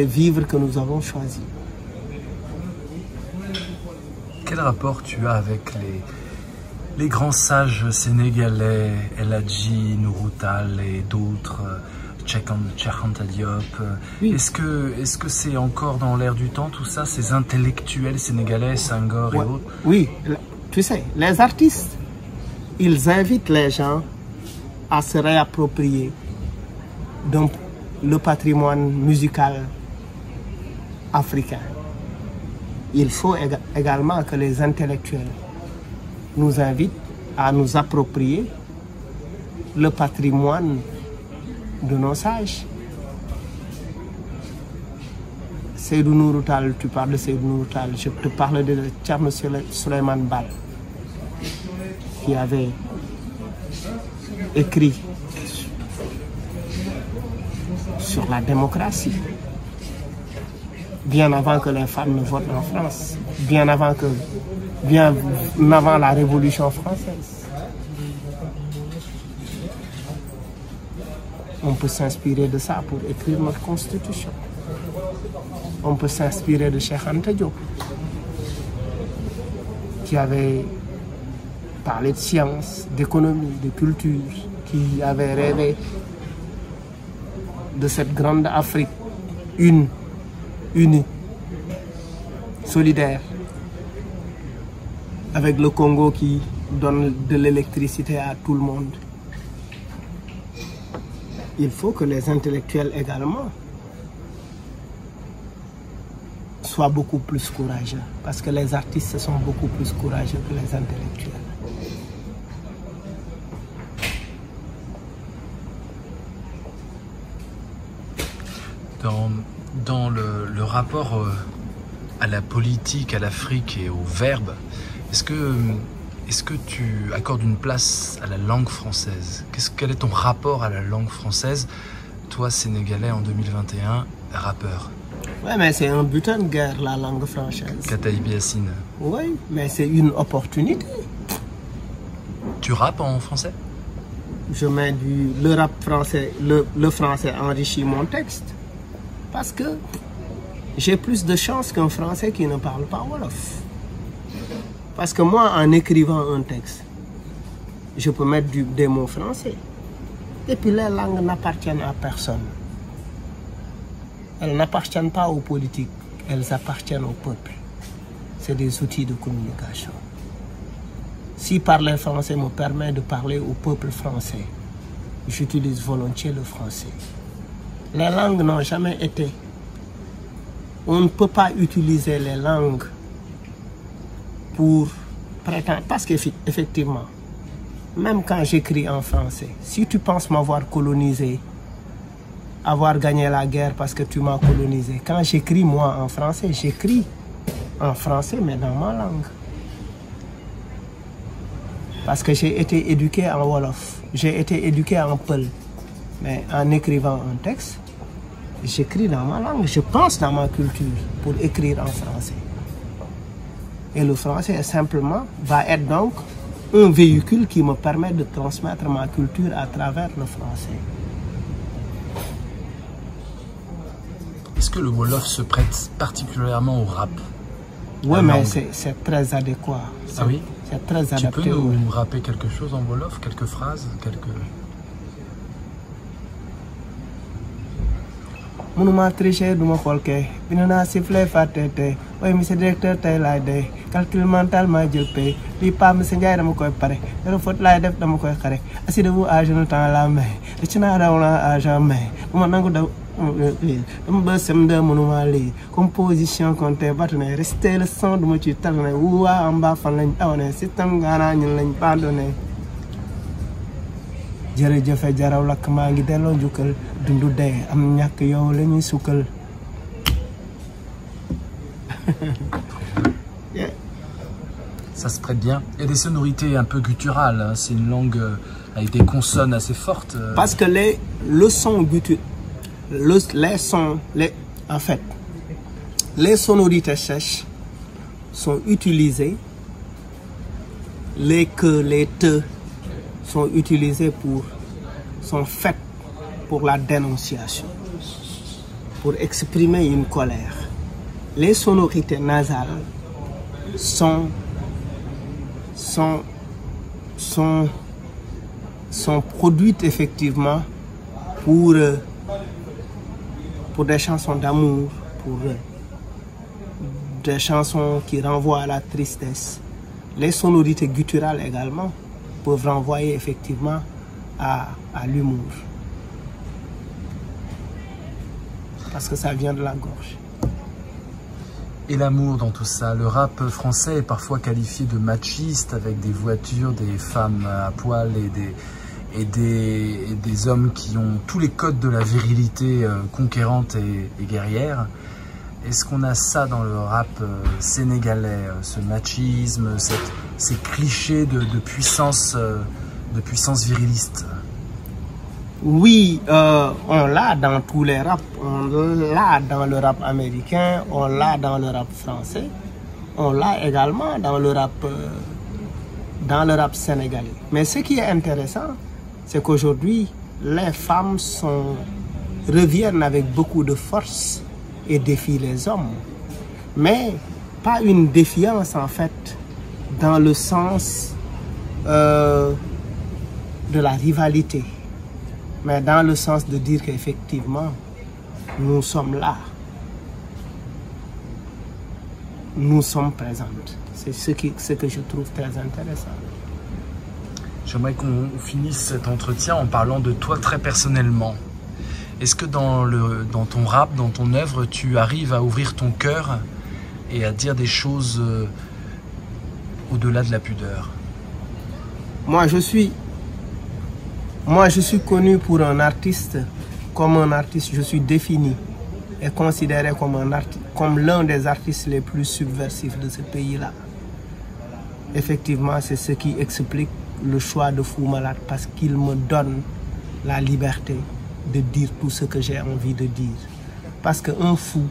vivre que nous avons choisi. quel rapport tu as avec les grands sages sénégalais, El Hadji Nourou-Tall et d'autres, Cheikh Anta Diop? Oui. Est-ce que c'est encore dans l'air du temps, tout ça, ces intellectuels sénégalais, Senghor et autres? Oui, tu sais, les artistes, ils invitent les gens à se réapproprier le patrimoine musical africain. Il faut également que les intellectuels nous invitent à nous approprier le patrimoine de nos sages. Seydou Nourou Tall, tu parles de Seydou Nourou Tall, je te parle de Thierno Souleymane Baal, qui avait écrit sur la démocratie, bien avant que les femmes ne votent en France, bien avant la Révolution française. On peut s'inspirer de ça pour écrire notre constitution. On peut s'inspirer de Cheikh Anta Diop, qui avait parlé de science, d'économie, de culture, qui avait rêvé de cette grande Afrique unie, solidaire, avec le Congo qui donne de l'électricité à tout le monde. Il faut que les intellectuels également soient beaucoup plus courageux, parce que les artistes sont beaucoup plus courageux que les intellectuels. Dans le rapport à la politique, à l'Afrique et au verbe, est-ce que tu accordes une place à la langue française? Quel est ton rapport à la langue française, toi, Sénégalais en 2021, rappeur? Oui, mais c'est un butin de guerre, la langue française. Kataïbi Yassine. Oui, mais c'est une opportunité. Tu rappes en français? Je mets le rap français, le français enrichit mon texte. Parce que j'ai plus de chance qu'un Français qui ne parle pas Wolof. Parce que moi, en écrivant un texte, je peux mettre des mots français. Et puis les langues n'appartiennent à personne. Elles n'appartiennent pas aux politiques, elles appartiennent au peuple. C'est des outils de communication. Si parler français me permet de parler au peuple français, j'utilise volontiers le français. Les langues n'ont jamais été. On ne peut pas utiliser les langues pour prétendre. Parce qu'effectivement, même quand j'écris en français, si tu penses m'avoir colonisé, avoir gagné la guerre parce que tu m'as colonisé, quand j'écris moi en français, j'écris en français mais dans ma langue. Parce que j'ai été éduqué en Wolof, j'ai été éduqué en Peul. Mais en écrivant un texte, j'écris dans ma langue, je pense dans ma culture pour écrire en français. Et le français simplement va être donc un véhicule qui me permet de transmettre ma culture à travers le français. Est-ce que le Wolof se prête particulièrement au rap? Oui, mais c'est très adéquat. Ah oui? C'est très adapté. Tu peux nous rapper quelque chose en Wolof, quelques phrases, Mënuma tricher duma xool kay bind naa sifflet fàttete ooy monsieur directeur tey laay dee calcul mental maa jël pay lii pa monsieur Ndiaye dama koy pare dara faute laay def dama koy xare assis debout à genoux temps la main rëcc naa daw naa à jamais bu ma nangu daw dama ba sem de mënuma lii composition compté batone resté le son duma ci talne waa en bas fan lañ awane système gaanaa ñun lañ bandone jërëjëfe jaraw lakk maa ngi delloo njukkal dundu dee am ñàkk yow la ñuy sukkal. Yeah. Ça se prête bien. Il y a des sonorités un peu gutturales, hein. C'est une langue avec des consonnes assez fortes. Parce que le son guttural, en fait, les sonorités sèches sont utilisées, les que, les te sont utilisés sont faites pour la dénonciation, pour exprimer une colère. Les sonorités nasales sont produites effectivement pour des chansons d'amour, pour des chansons qui renvoient à la tristesse. Les sonorités gutturales également peuvent renvoyer effectivement à l'humour. Parce que ça vient de la gorge. Et l'amour dans tout ça, le rap français est parfois qualifié de machiste avec des voitures, des femmes à poil et des hommes qui ont tous les codes de la virilité conquérante et guerrière. Est-ce qu'on a ça dans le rap sénégalais, ce machisme, ces clichés de puissance viriliste? Oui, on l'a dans tous les raps. On l'a dans le rap américain, on l'a dans le rap français, on l'a également dans le rap sénégalais. Mais ce qui est intéressant, c'est qu'aujourd'hui, les femmes reviennent avec beaucoup de force et défient les hommes. Mais pas une défiance en fait, dans le sens de la rivalité. Mais dans le sens de dire qu'effectivement, nous sommes là. Nous sommes présentes. C'est ce que je trouve très intéressant. J'aimerais qu'on finisse cet entretien en parlant de toi très personnellement. Est-ce que dans ton rap, dans ton œuvre, tu arrives à ouvrir ton cœur et à dire des choses au-delà de la pudeur? Moi, je suis connu pour un artiste. Comme un artiste, je suis défini et considéré comme l'un des artistes les plus subversifs de ce pays-là. Effectivement, c'est ce qui explique le choix de Fou Malade, parce qu'il me donne la liberté de dire tout ce que j'ai envie de dire. Parce qu'un fou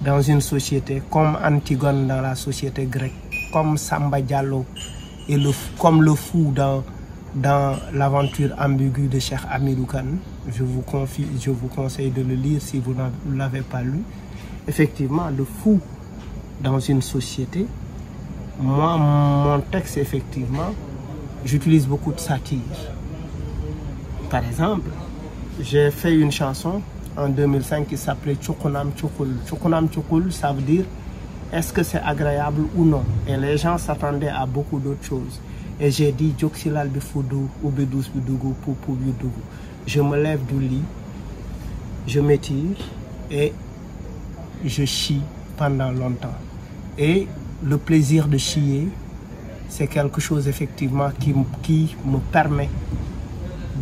dans une société, comme Antigone dans la société grecque, comme Samba Diallo, et comme le fou dans l'aventure ambiguë de Cheikh Hamidou Kane, je vous conseille de le lire si vous ne l'avez pas lu. Effectivement, le fou dans une société, moi, mon texte, effectivement, j'utilise beaucoup de satire. Par exemple, j'ai fait une chanson en 2005 qui s'appelait Tchokonam Tchokul. Tchokonam Tchokul, ça veut dire est-ce que c'est agréable ou non? Et les gens s'attendaient à beaucoup d'autres choses. Et j'ai dit Djoksilal Bifoudou ou Bidous Bidougou Poupou Bidougou. Je me lève du lit, je m'étire et je chie pendant longtemps. Et le plaisir de chier, c'est quelque chose effectivement qui me permet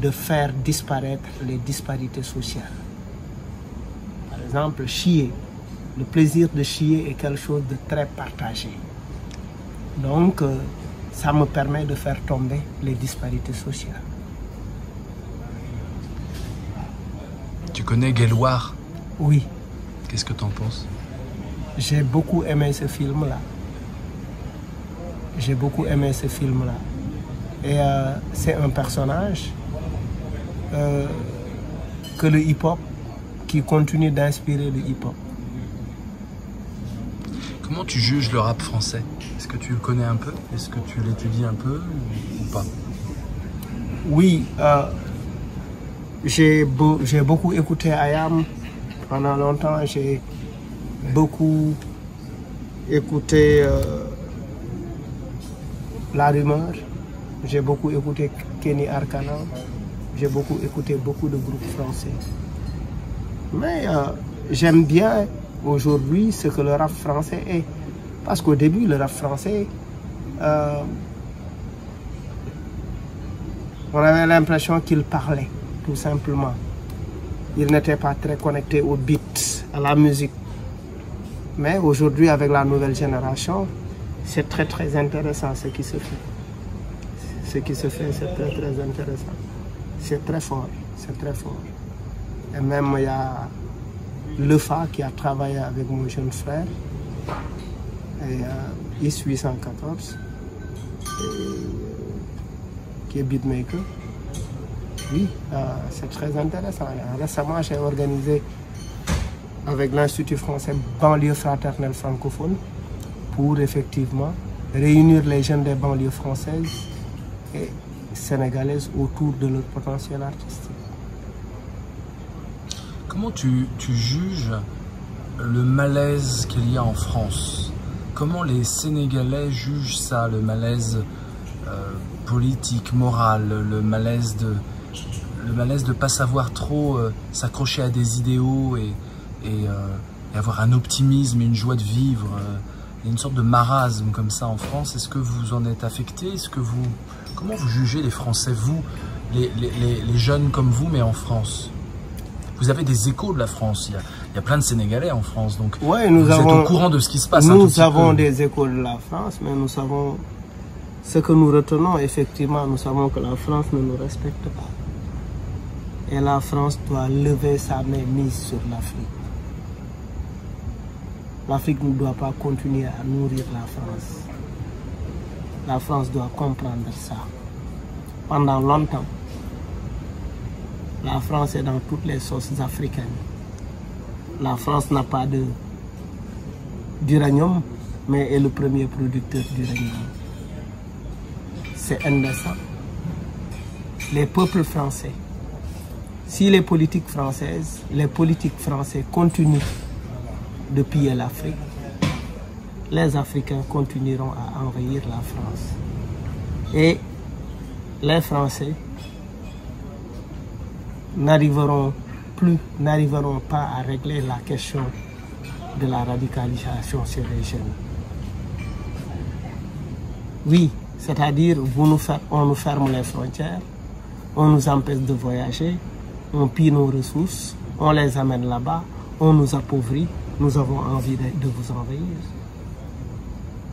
de faire disparaître les disparités sociales. Par exemple, chier. Le plaisir de chier est quelque chose de très partagé. Donc, ça me permet de faire tomber les disparités sociales. Tu connais Guelwaar? Oui. Qu'est-ce que tu en penses? J'ai beaucoup aimé ce film-là. J'ai beaucoup aimé ce film-là. Et c'est un personnage que le hip-hop, qui continue d'inspirer le hip-hop. Comment tu juges le rap français? Est-ce que tu le connais un peu? Est-ce que tu l'étudies un peu ou pas? Oui, j'ai beaucoup écouté IAM pendant longtemps. J'ai beaucoup écouté La Rumeur. J'ai beaucoup écouté Kenny Arcana. J'ai beaucoup écouté beaucoup de groupes français. Mais j'aime bien aujourd'hui ce que le rap français est. Parce qu'au début, le rap français, on avait l'impression qu'il parlait, tout simplement. Il n'était pas très connecté au beat, à la musique. Mais aujourd'hui, avec la nouvelle génération, c'est très très intéressant ce qui se fait. Ce qui se fait, c'est très très intéressant. C'est très fort, c'est très fort. Et même il y a Lefa qui a travaillé avec mon jeune frère, et IS 814, qui est beatmaker. Oui, c'est très intéressant. Récemment, j'ai organisé avec l'Institut français Banlieue fraternelle francophone pour effectivement réunir les jeunes des banlieues françaises et sénégalaises autour de leur potentiel artistique. Comment tu juges le malaise qu'il y a en France? Comment les Sénégalais jugent ça, le malaise politique, moral, le malaise de ne pas savoir trop s'accrocher à des idéaux et avoir un optimisme et une joie de vivre. Il y a une sorte de marasme comme ça en France. Est-ce que vous en êtes affecté? Comment vous jugez les Français, vous, les jeunes comme vous, mais en France? Vous avez des échos de la France. Il y a plein de Sénégalais en France, donc ouais, vous êtes au courant de ce qui se passe. Nous avons des échos de la France, mais nous savons ce que nous retenons. Effectivement, nous savons que la France ne nous respecte pas. Et la France doit lever sa main mise sur l'Afrique. L'Afrique ne doit pas continuer à nourrir la France. La France doit comprendre ça. Pendant longtemps, la France est dans toutes les sauces africaines. La France n'a pas d'uranium, mais est le premier producteur d'uranium. C'est indécent. Les peuples français, si les politiques français continuent de piller l'Afrique, les Africains continueront à envahir la France. Et les Français n'arriveront pas à régler la question de la radicalisation chez les jeunes. Oui, c'est-à-dire on nous ferme les frontières, on nous empêche de voyager, on pille nos ressources, on les amène là-bas, on nous appauvrit, nous avons envie de vous envahir.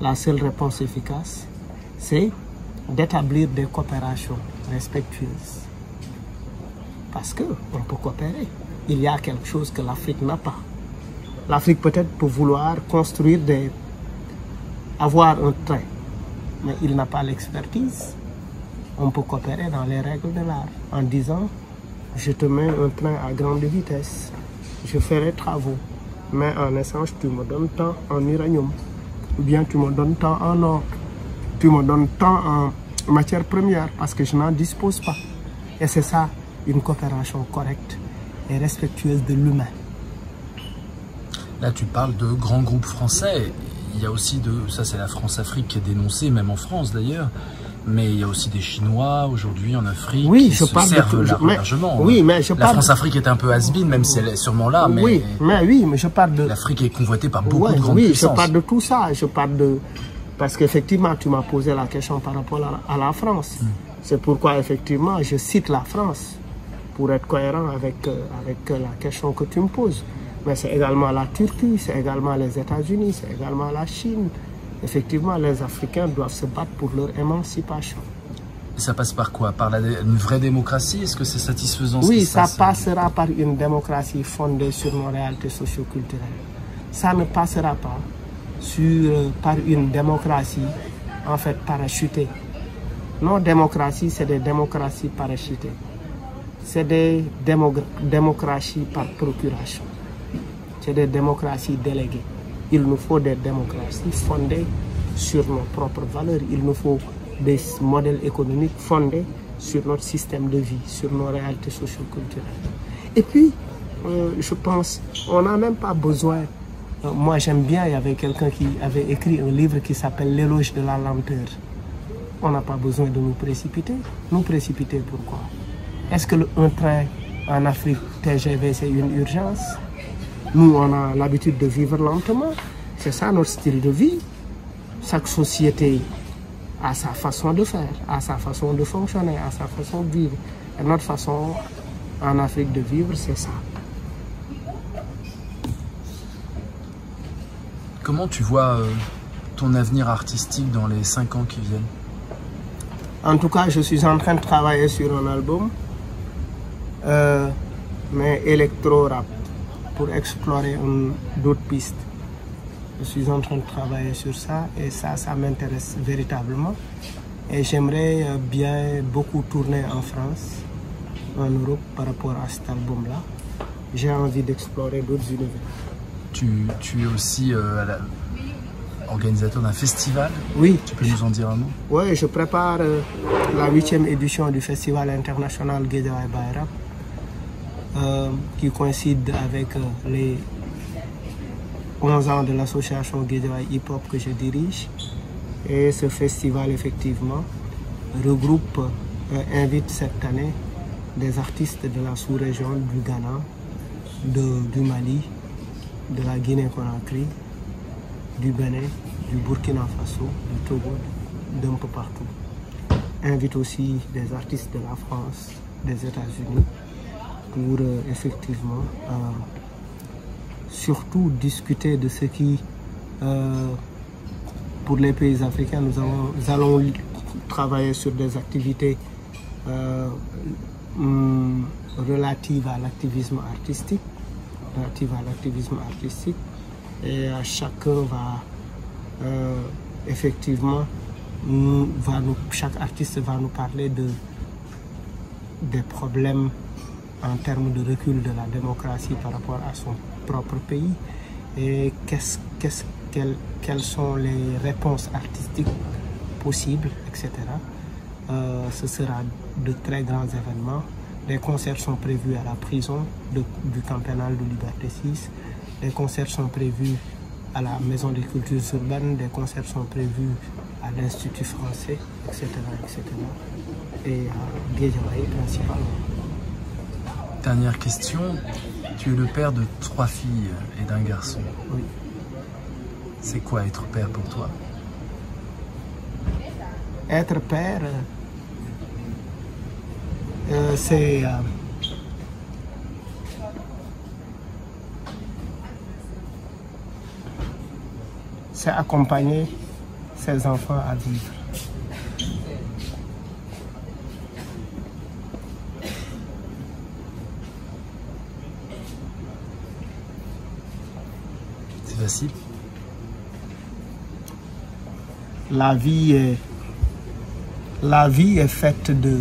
La seule réponse efficace, c'est d'établir des coopérations respectueuses. Parce qu'on peut coopérer. Il y a quelque chose que l'Afrique n'a pas. L'Afrique peut-être peut vouloir avoir un train, mais il n'a pas l'expertise. On peut coopérer dans les règles de l'art en disant, je te mets un train à grande vitesse, je ferai travaux, mais en échange tu me donnes tant en uranium, ou bien tu me donnes tant en or, tu me donnes tant en matière première parce que je n'en dispose pas. Et c'est ça, une coopération correcte et respectueuse de l'humain. Là, tu parles de grands groupes français. Il y a aussi ça c'est la France-Afrique qui est dénoncée, même en France d'ailleurs. Mais il y a aussi des Chinois aujourd'hui en Afrique qui se servent largement. Oui, mais la France-Afrique est un peu has-been, même si elle est sûrement là. Mais mais je parle de... L'Afrique est convoitée par beaucoup de grandes puissances. Je parle de tout ça. Parce qu'effectivement, tu m'as posé la question par rapport à la France. C'est pourquoi, effectivement, je cite la France pour être cohérent avec la question que tu me poses. Mais c'est également la Turquie, c'est également les États-Unis, c'est également la Chine. Effectivement, les Africains doivent se battre pour leur émancipation. Et ça passe par quoi? Par une vraie démocratie? Est-ce que c'est satisfaisant? Oui, ça passera par une démocratie fondée sur nos réalités socio-culturelles. Ça ne passera pas par une démocratie, en fait, parachutée. Nos démocraties, c'est des démocraties parachutées. C'est des démocraties par procuration. C'est des démocraties déléguées. Il nous faut des démocraties fondées sur nos propres valeurs. Il nous faut des modèles économiques fondés sur notre système de vie, sur nos réalités socio-culturelles. Et puis, je pense, on n'a même pas besoin... moi, j'aime bien, il y avait quelqu'un qui avait écrit un livre qui s'appelle L'éloge de la lenteur. On n'a pas besoin de nous précipiter. Nous précipiter, pourquoi? Est-ce qu'un train en Afrique TGV, c'est une urgence? Nous, on a l'habitude de vivre lentement. C'est ça notre style de vie. Chaque société a sa façon de faire, a sa façon de fonctionner, a sa façon de vivre. Et notre façon en Afrique de vivre, c'est ça. Comment tu vois ton avenir artistique dans les 5 ans qui viennent? En tout cas, je suis en train de travailler sur un album, mais électro-rap, pour explorer d'autres pistes. Je suis en train de travailler sur ça et ça m'intéresse véritablement. Et j'aimerais bien beaucoup tourner en France, en Europe par rapport à cet album-là. J'ai envie d'explorer d'autres univers. Tu es aussi organisateur d'un festival. Oui. Tu peux nous en dire un mot? Oui, je prépare la 8e édition du Festival international Guédiawaye Baye Rap, qui coïncide avec les 11 ans de l'association Guédiawaye Hip Hop que je dirige. Et ce festival, effectivement, regroupe, invite cette année des artistes de la sous-région du Ghana, du Mali, de la Guinée-Conakry, du Bénin, du Burkina Faso, du Togo, d'un peu partout. Invite aussi des artistes de la France, des États-Unis, pour effectivement surtout discuter de ce qui, pour les pays africains, nous allons travailler sur des activités relatives à l'activisme artistique, et chacun va effectivement chaque artiste va nous parler des problèmes en termes de recul de la démocratie par rapport à son propre pays et quelles sont les réponses artistiques possibles, etc. Ce sera de très grands événements. Les concerts sont prévus à la prison du camp pénal de Liberté 6. Les concerts sont prévus à la Maison des Cultures Urbaines. Des concerts sont prévus à l'Institut français, etc. Et à Guédiawaye principalement. Dernière question. Tu es le père de 3 filles et d'un garçon. Oui. C'est quoi être père pour toi? Être père, c'est accompagner ses enfants à vivre. C'est facile? La vie est faite de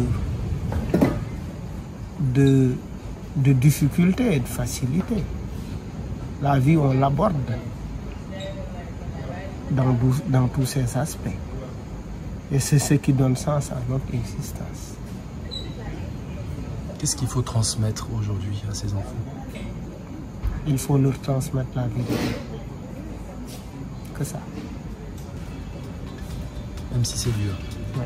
difficultés et de facilités. La vie, on l'aborde dans tous ses aspects. Et c'est ce qui donne sens à notre existence. Qu'est-ce qu'il faut transmettre aujourd'hui à ces enfants? Il faut leur transmettre la vie. Que ça. Même si c'est dur. Ouais.